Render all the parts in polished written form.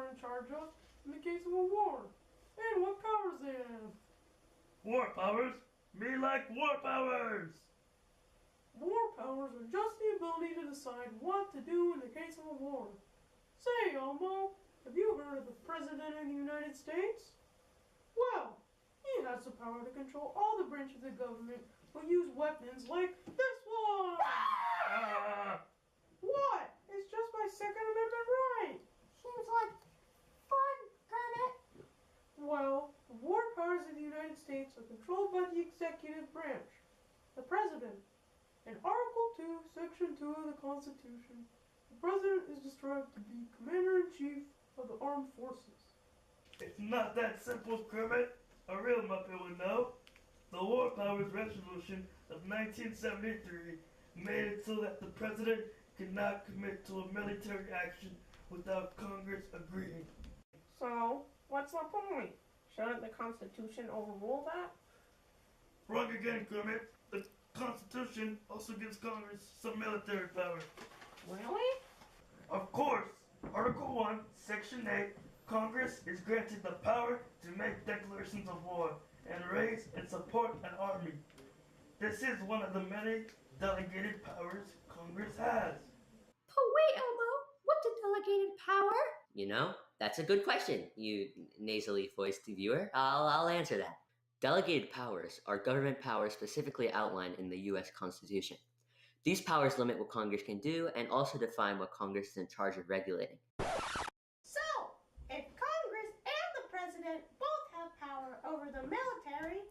are in charge of in the case of a war, and what powers they have. War powers? Me like war powers! War powers are just the ability to decide what to do in the case of a war. Say, Elmo, have you heard of the President of the United States? Well, he has the power to control all the branches of government who use weapons like this one! What? It's just my Second Amendment right! Seems like fun, Kermit. Well, the war powers of the United States are controlled by the executive branch, the President. In Article 2, Section 2 of the Constitution, the President is described to be Commander-in-Chief of the Armed Forces. It's not that simple, Kermit. A real Muppet would know. The War Powers Resolution of 1973 made it so that the President could not commit to a military action without Congress agreeing. So, what's the point? Shouldn't the Constitution overrule that? Wrong again, Kermit. The Constitution also gives Congress some military power. Really? Of course! Article 1, Section 8, Congress is granted the power to make declarations of war and raise and support an army. This is one of the many delegated powers Congress has. But wait, Elmo, what's a delegated power? You know, that's a good question, you nasally voiced viewer. I'll answer that. Delegated powers are government powers specifically outlined in the U.S. Constitution. These powers limit what Congress can do and also define what Congress is in charge of regulating. So, if Congress and the President both have power over the military,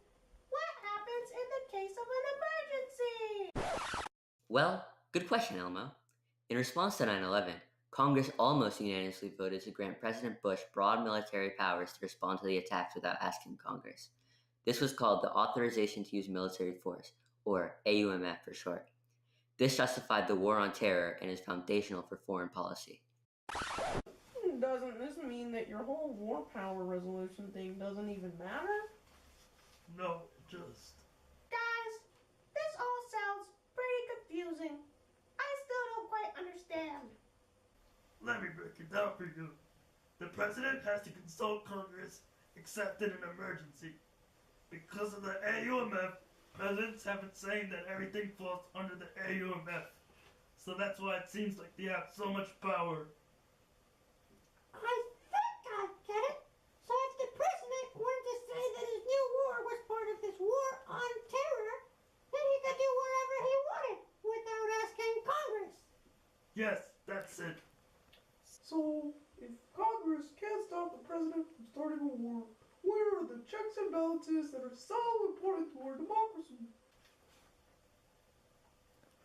what happens in the case of an emergency? Well, good question, Elmo. In response to 9/11, Congress almost unanimously voted to grant President Bush broad military powers to respond to the attacks without asking Congress. This was called the Authorization to Use Military Force, or AUMF for short. This justified the War on Terror and is foundational for foreign policy. Doesn't this mean that your whole war power resolution thing doesn't even matter? No, just... Guys, this all sounds pretty confusing. I still don't quite understand. Let me break it down for you. The President has to consult Congress except in an emergency. Because of the AUMF, presidents have been saying that everything falls under the AUMF. So that's why it seems like they have so much power. I think I get it. So if the President wanted to say that his new war was part of this war on terror, then he could do whatever he wanted without asking Congress. Yes, that's it. So, if Congress can't stop the President from starting a war, where are the checks and balances that are so important to our democracy?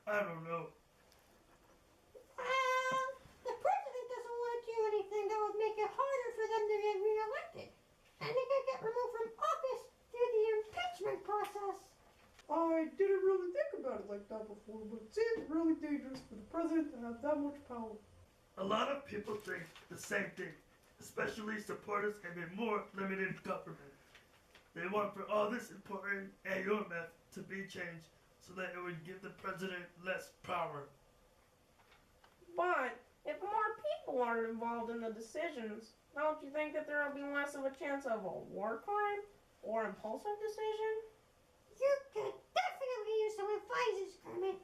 I don't know. Well, the President doesn't want to do anything that would make it harder for them to get reelected. And he could get removed from office through the impeachment process. I didn't really think about it like that before, but it seems really dangerous for the President to have that much power. A lot of people think the same thing, especially supporters of a more limited government. They want for all this important AUMF to be changed so that it would give the President less power. But if more people are involved in the decisions, don't you think that there will be less of a chance of a war crime or impulsive decision? You could definitely use some advice, Kermit.